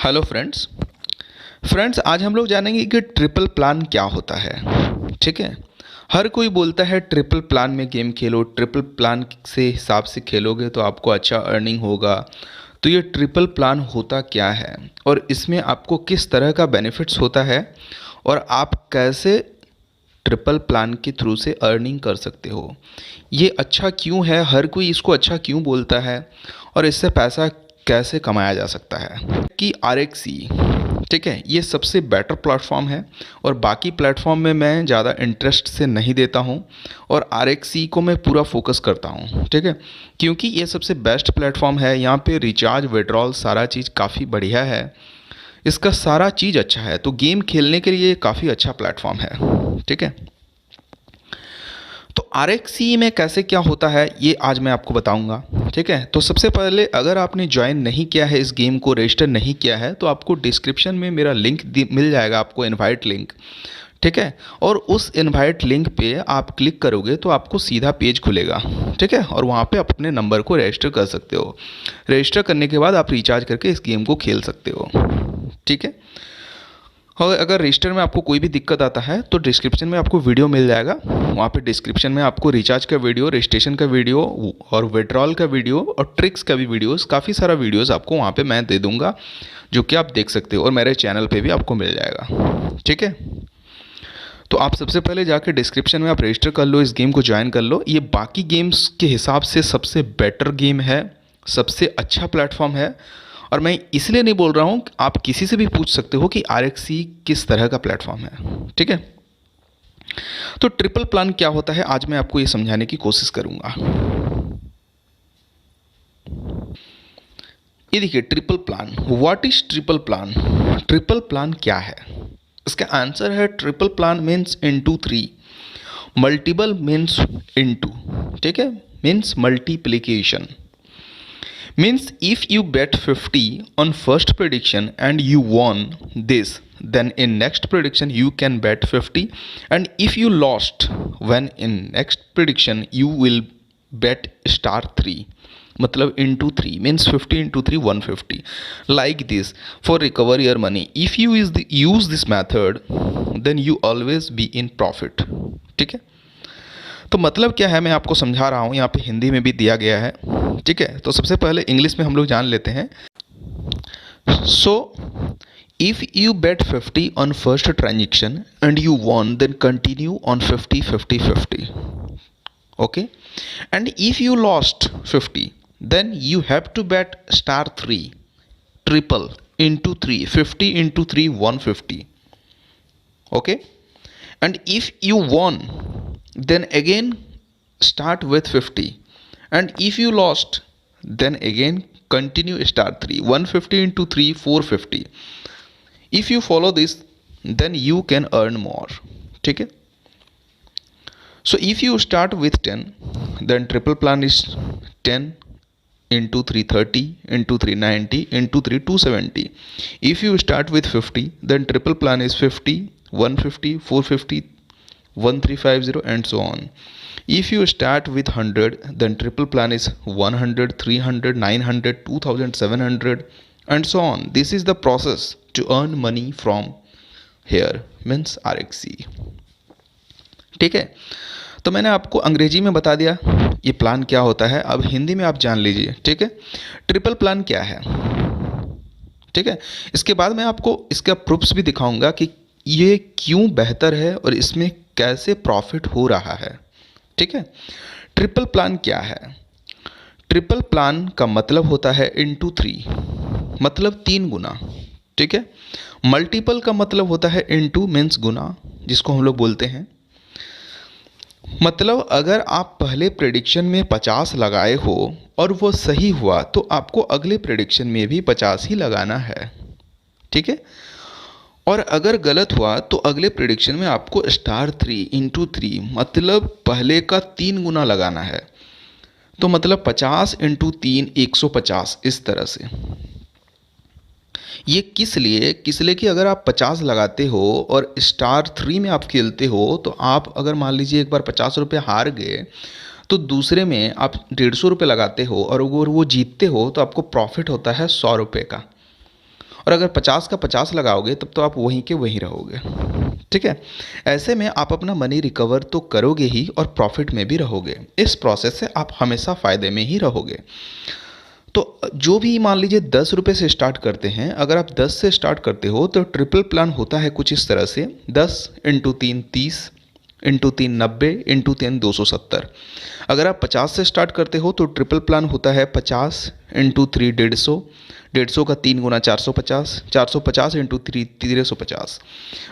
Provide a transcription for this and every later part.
Hello friends. आज हम लोग जानेंगे कि ट्रिपल प्लान क्या होता है। ठीक है। हर कोई बोलता है ट्रिपल प्लान में गेम खेलो, ट्रिपल प्लान से हिसाब से खेलोगे तो आपको अच्छा अर्निंग होगा। तो ये ट्रिपल प्लान होता क्या है और इसमें आपको किस तरह का बेनिफिट्स होता है और आप कैसे ट्रिपल प्लान के थ्रू से अर्निंग कर सकते हो, ये अच्छा क्यों है, हर कोई इसको अच्छा क्यों बोलता है और इससे पैसा कैसे कमाया जा सकता है। कि RXE, ठीक है, ये सबसे बेटर प्लेटफॉर्म है और बाकी प्लेटफॉर्म में मैं ज़्यादा इंटरेस्ट से नहीं देता हूँ और RXE को मैं पूरा फोकस करता हूँ। ठीक है, क्योंकि ये सबसे बेस्ट प्लेटफॉर्म है। यहाँ पे रिचार्ज, विड्रॉल, सारा चीज़ काफ़ी बढ़िया है, इसका सारा चीज़ अच्छा है। तो गेम खेलने के लिए काफ़ी अच्छा प्लेटफॉर्म है। ठीक है, तो RXE में कैसे क्या होता है ये आज मैं आपको बताऊंगा। ठीक है, तो सबसे पहले अगर आपने ज्वाइन नहीं किया है, इस गेम को रजिस्टर नहीं किया है, तो आपको डिस्क्रिप्शन में मेरा लिंक मिल जाएगा, आपको इनवाइट लिंक। ठीक है, और उस इनवाइट लिंक पे आप क्लिक करोगे तो आपको सीधा पेज खुलेगा। ठीक है, और वहाँ पे अपने नंबर को रजिस्टर कर सकते हो। रजिस्टर करने के बाद आप रिचार्ज करके इस गेम को खेल सकते हो। ठीक है, और अगर रजिस्टर में आपको कोई भी दिक्कत आता है तो डिस्क्रिप्शन में आपको वीडियो मिल जाएगा। वहाँ पे डिस्क्रिप्शन में आपको रिचार्ज का वीडियो, रजिस्ट्रेशन का वीडियो और विड्रॉल का वीडियो और ट्रिक्स का भी वीडियोस, काफ़ी सारा वीडियोस आपको वहाँ पे मैं दे दूँगा, जो कि आप देख सकते हो और मेरे चैनल पे भी आपको मिल जाएगा। ठीक है, तो आप सबसे पहले जाके डिस्क्रिप्शन में आप रजिस्टर कर लो, इस गेम को ज्वाइन कर लो। ये बाकी गेम्स के हिसाब से सबसे बेटर गेम है, सबसे अच्छा प्लेटफॉर्म है। और मैं इसलिए नहीं बोल रहा हूँ, आप किसी से भी पूछ सकते हो कि RXE किस तरह का प्लेटफॉर्म है। ठीक है, तो ट्रिपल प्लान क्या होता है आज मैं आपको ये समझाने की कोशिश करूंगा। ये देखिए, triple plan, what is triple plan. Triple plan क्या है, इसका आंसर है triple plan means into 3, multiple means into, ठीक है, means multiplication. Means if you bet 50 on first prediction and you won this, then in next prediction you can bet 50, and if you lost, when in next prediction you will bet star 3, मतलब into 3 means 50 into 3 150, like this for recover your money. If you use this method, then you always be in profit. ठीक है, तो मतलब क्या है मैं आपको समझा रहा हूँ, यहाँ पे हिंदी में भी दिया गया है। ठीक है, तो सबसे पहले इंग्लिश में हम लोग जान लेते हैं। So if you bet 50 on first transaction and you won, then continue on 50 50 50, okay. And if you lost 50, then you have to bet star 3, triple into 3, 50 into 3 150, okay. And if you won, then again start with 50, and if you lost, then again continue start 3, 150 into 3 450. If you follow this, then you can earn more. ठीक है, so if you start with 10, then triple plan is 10 into 330 into 390 into 3 270. If you start with 50, then triple plan is 50 150 450 1350 and so on. If you start with 100, then triple plan is 100 300 900 2700 and so on. This is the process to earn money from here, means RXE. ठीक है, तो मैंने आपको अंग्रेजी में बता दिया ये प्लान क्या होता है, अब हिंदी में आप जान लीजिए। ठीक है, ट्रिपल प्लान क्या है। ठीक है, इसके बाद मैं आपको इसका प्रूफ्स भी दिखाऊंगा कि ये क्यों बेहतर है और इसमें कैसे प्रॉफिट हो रहा है। ठीक है, ट्रिपल प्लान क्या है। ट्रिपल प्लान का मतलब होता है इनटू 3, मतलब 3 गुना। ठीक है, मल्टीपल का मतलब होता है इनटू मीन्स गुना, जिसको हम लोग बोलते हैं, मतलब अगर आप पहले प्रेडिक्शन में 50 लगाए हो और वो सही हुआ तो आपको अगले प्रेडिक्शन में भी 50 ही लगाना है। ठीक है, और अगर गलत हुआ तो अगले प्रेडिक्शन में आपको स्टार 3 इंटू 3, मतलब पहले का 3 गुना लगाना है। तो मतलब 50 इंटू 3 150, इस तरह से। ये किस लिए कि अगर आप 50 लगाते हो और स्टार 3 में आप खेलते हो, तो आप अगर मान लीजिए एक बार 50 रुपये हार गए तो दूसरे में आप 150 रुपये लगाते हो और अगर वो जीतते हो तो आपको प्रॉफिट होता है 100 रुपये का। और अगर 50 का 50 लगाओगे तब तो आप वहीं के वहीं रहोगे। ठीक है, ऐसे में आप अपना मनी रिकवर तो करोगे ही और प्रॉफिट में भी रहोगे। इस प्रोसेस से आप हमेशा फ़ायदे में ही रहोगे। तो जो भी मान लीजिए 10 रुपये से स्टार्ट करते हैं, अगर आप 10 से स्टार्ट करते हो तो ट्रिपल प्लान होता है कुछ इस तरह से, 10 इंटू 3 30, इंटू 3 90, इंटू 3 270। अगर आप 50 से स्टार्ट करते हो तो ट्रिपल प्लान होता है 50 इंटू 3 150, 150 का 3 गुना 450, 450 इंटू 3 1350।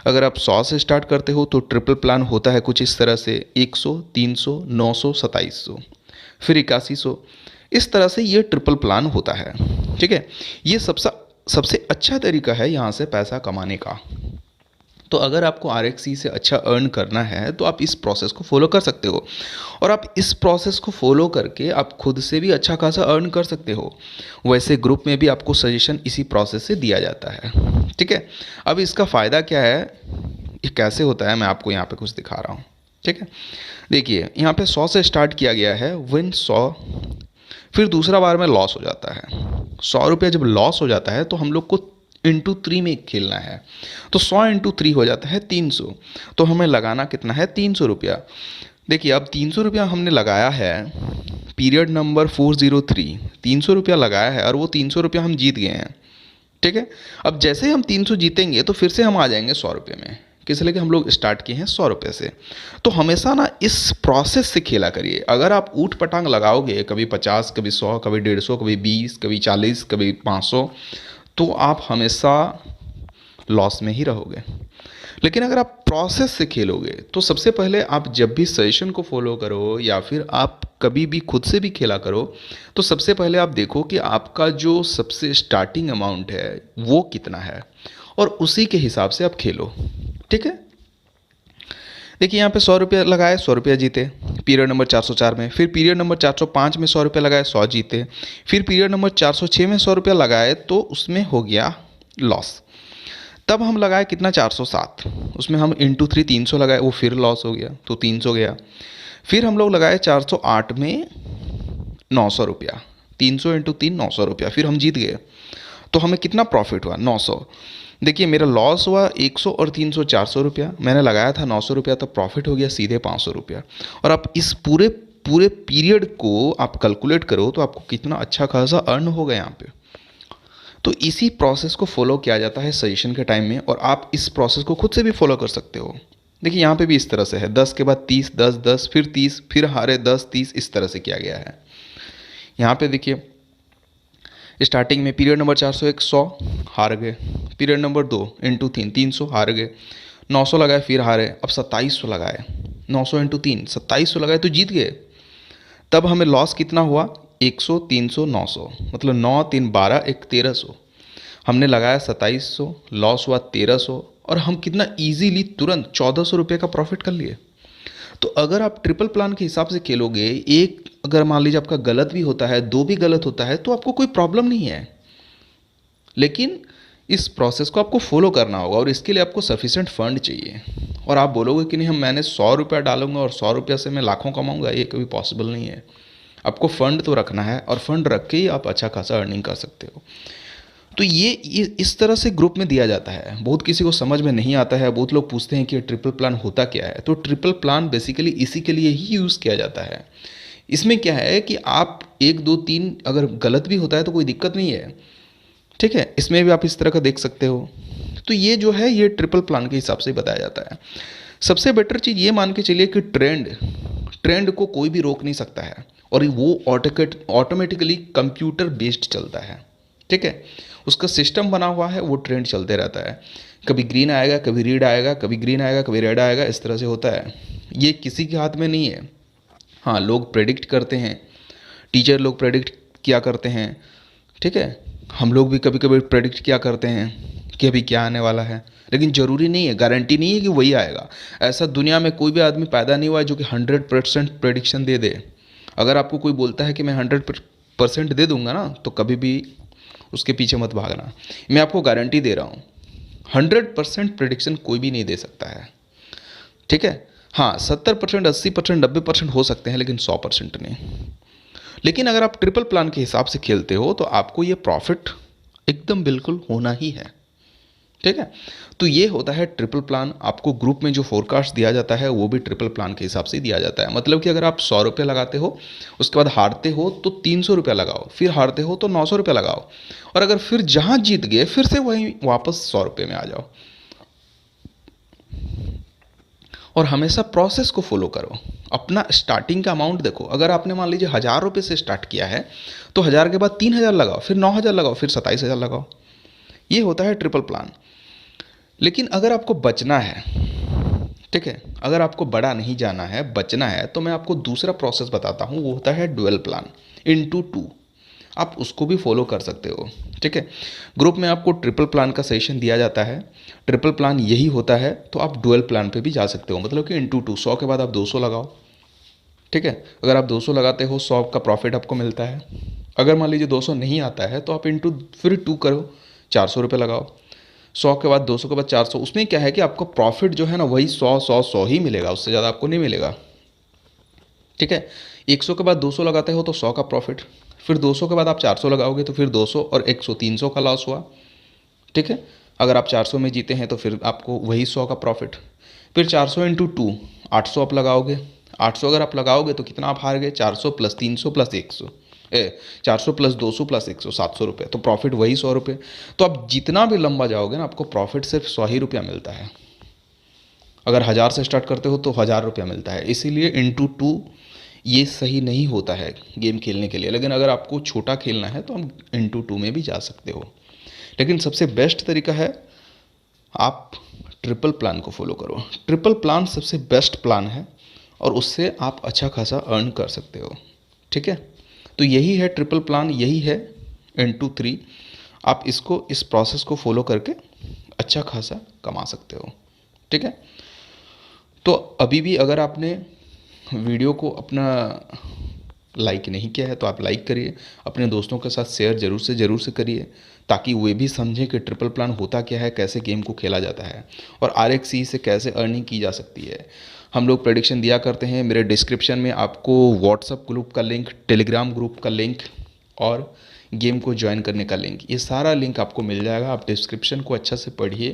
अगर आप 100 से स्टार्ट करते हो तो ट्रिपल प्लान होता है कुछ इस तरह से 100, 300, 900, 2700, फिर 8100। इस तरह से ये ट्रिपल प्लान होता है। ठीक है, ये सबसे अच्छा तरीका है यहाँ से पैसा कमाने का। तो अगर आपको RXC से अच्छा अर्न करना है तो आप इस प्रोसेस को फॉलो कर सकते हो, और आप इस प्रोसेस को फॉलो करके आप खुद से भी अच्छा खासा अर्न कर सकते हो। वैसे ग्रुप में भी आपको सजेशन इसी प्रोसेस से दिया जाता है। ठीक है, अब इसका फ़ायदा क्या है, ये कैसे होता है, मैं आपको यहाँ पे कुछ दिखा रहा हूँ। ठीक है, देखिए यहाँ पे 100 से स्टार्ट किया गया है, विन 100, फिर दूसरा बार में लॉस हो जाता है। 100 रुपया जब लॉस हो जाता है तो हम लोग को इंटू 3 में खेलना है, तो 100 इंटू 3 हो जाता है 300। तो हमें लगाना कितना है, 300 रुपया। देखिए अब 300 रुपया हमने लगाया है, पीरियड नंबर 403, 300 रुपया लगाया है और वो 300 रुपया हम जीत गए हैं। ठीक है, अब जैसे ही हम 300 जीतेंगे तो फिर से हम आ जाएंगे 100 रुपये में, किस लिए कि हम लोग स्टार्ट किए हैं 100 रुपये से। तो हमेशा ना इस प्रोसेस से खेला करिए। अगर आप ऊट पटांग लगाओगे, कभी 50, कभी 100, कभी 150, कभी 20, कभी 40, कभी 500, तो आप हमेशा लॉस में ही रहोगे। लेकिन अगर आप प्रोसेस से खेलोगे तो सबसे पहले आप जब भी सजेशन को फॉलो करो या फिर आप कभी भी खुद से भी खेला करो, तो सबसे पहले आप देखो कि आपका जो सबसे स्टार्टिंग अमाउंट है वो कितना है, और उसी के हिसाब से आप खेलो। ठीक है, देखिए यहाँ पे 100 रुपया लगाए, 100 रुपया जीते पीरियड नंबर 404 में, फिर पीरियड नंबर 405 में 100 रुपया लगाए, 100 जीते, फिर पीरियड नंबर 406 में 100 रुपया लगाए तो उसमें हो गया लॉस। तब हम लगाए कितना, 407, उसमें हम इंटू 3 300 लगाए, वो फिर लॉस हो गया तो 300 गया। फिर हम लोग लगाए 408 में 900 रुपया, 300 इंटू 3 900 रुपया, फिर हम जीत गए। तो हमें कितना प्रॉफिट हुआ, 900। देखिए मेरा लॉस हुआ 100 और 300 400 रुपया, मैंने लगाया था 900 रुपया, तो प्रॉफिट हो गया सीधे 500 रुपया। और आप इस पूरे पीरियड को आप कैलकुलेट करो तो आपको कितना अच्छा खासा अर्न होगा यहाँ पे। तो इसी प्रोसेस को फॉलो किया जाता है सजेशन के टाइम में, और आप इस प्रोसेस को खुद से भी फॉलो कर सकते हो। देखिए यहाँ पे भी इस तरह से है, 10 के बाद 30, 10 10, फिर 30, फिर हारे 10 30, इस तरह से किया गया है। यहाँ पे देखिए स्टार्टिंग में पीरियड नंबर 401 100 हार गए, पीरियड नंबर 2 इंटू 3 300 हार गए, 900 लगाए फिर हारे, अब 2700 लगाए, 900 इंटू 3 2700 लगाए तो जीत गए। तब हमें लॉस कितना हुआ, 100 300 900, मतलब 9 3 12 1 1300। हमने लगाया 2700, लॉस हुआ 1300, और हम कितना ईजीली तुरंत 1400 रुपये का प्रॉफिट कर लिए। तो अगर आप ट्रिपल प्लान के हिसाब से खेलोगे, एक अगर मान लीजिए आपका गलत भी होता है, 2 भी गलत होता है, तो आपको कोई प्रॉब्लम नहीं है। लेकिन इस प्रोसेस को आपको फॉलो करना होगा, और इसके लिए आपको सफिशिएंट फंड चाहिए। और आप बोलोगे कि नहीं मैंने 100 रुपया डालूंगा और 100 रुपया से मैं लाखों कमाऊंगा, ये कभी पॉसिबल नहीं है। आपको फंड तो रखना है, और फंड रख के ही आप अच्छा खासा अर्निंग कर सकते हो। तो ये इस तरह से ग्रुप में दिया जाता है। बहुत किसी को समझ में नहीं आता है, बहुत लोग पूछते हैं कि ट्रिपल प्लान होता क्या है। तो ट्रिपल प्लान बेसिकली इसी के लिए ही यूज़ किया जाता है। इसमें क्या है कि आप 1 2 3 अगर गलत भी होता है तो कोई दिक्कत नहीं है। ठीक है, इसमें भी आप इस तरह का देख सकते हो। तो ये जो है ये ट्रिपल प्लान के हिसाब से बताया जाता है। सबसे बेटर चीज़ ये मान के चलिए कि ट्रेंड को कोई भी रोक नहीं सकता है, और वो ऑटोमेटिकली कंप्यूटर बेस्ड चलता है। ठीक है, उसका सिस्टम बना हुआ है, वो ट्रेंड चलते रहता है। कभी ग्रीन आएगा, कभी रेड आएगा, कभी ग्रीन आएगा, कभी रेड आएगा, इस तरह से होता है। ये किसी के हाथ में नहीं है। हाँ, लोग प्रेडिक्ट करते हैं, टीचर लोग प्रेडिक्ट किया करते हैं। ठीक है, हम लोग भी कभी कभी प्रेडिक्ट किया करते हैं कि अभी क्या आने वाला है, लेकिन ज़रूरी नहीं है, गारंटी नहीं है कि वही आएगा। ऐसा दुनिया में कोई भी आदमी पैदा नहीं हुआ है जो कि 100% प्रेडिक्शन दे दे। अगर आपको कोई बोलता है कि मैं 100% दे दूंगा ना, तो कभी भी उसके पीछे मत भागना। मैं आपको गारंटी दे रहा हूँ, 100% प्रेडिक्शन कोई भी नहीं दे सकता है। ठीक है, हाँ 70%, 80%, 90% हो सकते हैं, लेकिन 100% नहीं। लेकिन अगर आप ट्रिपल प्लान के हिसाब से खेलते हो तो आपको ये प्रॉफिट एकदम बिल्कुल होना ही है। ठीक है, तो ये होता है ट्रिपल प्लान। आपको ग्रुप में जो फोरकास्ट दिया जाता है वो भी ट्रिपल प्लान के हिसाब से दिया जाता है। मतलब कि अगर आप 100 रुपये लगाते हो, उसके बाद हारते हो तो 300 रुपये लगाओ, फिर हारते हो तो 900 रुपये लगाओ, और अगर फिर जहाँ जीत गए फिर से वहीं वापस 100 रुपये में आ जाओ। और हमेशा प्रोसेस को फॉलो करो। अपना स्टार्टिंग का अमाउंट देखो। अगर आपने मान लीजिए 1000 रुपये से स्टार्ट किया है तो 1000 के बाद 3000 लगाओ, फिर 9000 लगाओ, फिर 27000 लगाओ। ये होता है ट्रिपल प्लान। लेकिन अगर आपको बचना है, ठीक है, अगर आपको बड़ा नहीं जाना है, बचना है, तो मैं आपको दूसरा प्रोसेस बताता हूँ, वो होता है डुअल प्लान इनटू 2। आप उसको भी फॉलो कर सकते हो। ठीक है, ग्रुप में आपको ट्रिपल प्लान का सेशन दिया जाता है। ट्रिपल प्लान यही होता है, तो आप डुअल प्लान पे भी जा सकते हो। मतलब कि इनटू 2, 100 के बाद आप 200 लगाओ। ठीक है, अगर आप 200 लगाते हो 100 का प्रॉफिट आपको मिलता है। अगर मान लीजिए 200 नहीं आता है तो आप इनटू फिर 2 करो, 400 रुपये लगाओ। 100 के बाद 200 के बाद 400। उसमें क्या है कि आपको प्रॉफिट जो है ना वही 100 ही मिलेगा, उससे ज़्यादा आपको नहीं मिलेगा। ठीक है, 100 के बाद 200 लगाते हो तो 100 का प्रॉफिट, फिर 200 के बाद आप 400 लगाओगे तो फिर 200 और 100, 300 का लॉस हुआ। ठीक है, अगर आप 400 में जीते हैं तो फिर आपको वही 100 का प्रॉफिट। फिर 400 इंटू 2, 800 आप लगाओगे। 800 अगर आप लगाओगे तो कितना आप हार गए, 400 प्लस 300 प्लस 100, 400 प्लस 200 प्लस 100, 700 रुपये। तो प्रॉफिट वही 100 रुपये। तो आप जितना भी लंबा जाओगे ना, आपको प्रॉफिट सिर्फ 100 ही रुपया मिलता है। अगर 1000 से स्टार्ट करते हो तो 1000 रुपया मिलता है। इसीलिए इंटू 2 ये सही नहीं होता है गेम खेलने के लिए। लेकिन अगर आपको छोटा खेलना है तो हम इंटू 2 में भी जा सकते हो। लेकिन सबसे बेस्ट तरीका है आप ट्रिपल प्लान को फॉलो करो। ट्रिपल प्लान सबसे बेस्ट प्लान है और उससे आप अच्छा खासा अर्न कर सकते हो। ठीक है, तो यही है ट्रिपल प्लान, यही है इनटू 3। आप इसको, इस प्रोसेस को फॉलो करके अच्छा खासा कमा सकते हो। ठीक है, तो अभी भी अगर आपने वीडियो को अपना लाइक नहीं किया है तो आप लाइक करिए, अपने दोस्तों के साथ शेयर ज़रूर से करिए, ताकि वे भी समझें कि ट्रिपल प्लान होता क्या है, कैसे गेम को खेला जाता है और RXC से कैसे अर्निंग की जा सकती है। हम लोग प्रेडिक्शन दिया करते हैं। मेरे डिस्क्रिप्शन में आपको व्हाट्सअप ग्रुप का लिंक, टेलीग्राम ग्रुप का लिंक और गेम को ज्वाइन करने का लिंक, ये सारा लिंक आपको मिल जाएगा। आप डिस्क्रिप्शन को अच्छा से पढ़िए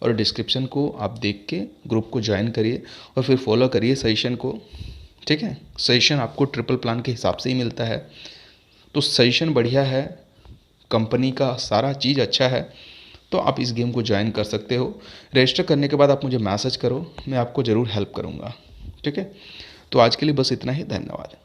और डिस्क्रिप्शन को आप देख के ग्रुप को ज्वाइन करिए और फिर फॉलो करिए सेशन को। ठीक है, सेशन आपको ट्रिपल प्लान के हिसाब से ही मिलता है। तो सेशन बढ़िया है, कंपनी का सारा चीज़ अच्छा है, तो आप इस गेम को ज्वाइन कर सकते हो। रजिस्टर करने के बाद आप मुझे मैसेज करो, मैं आपको ज़रूर हेल्प करूँगा। ठीक है, तो आज के लिए बस इतना ही। धन्यवाद।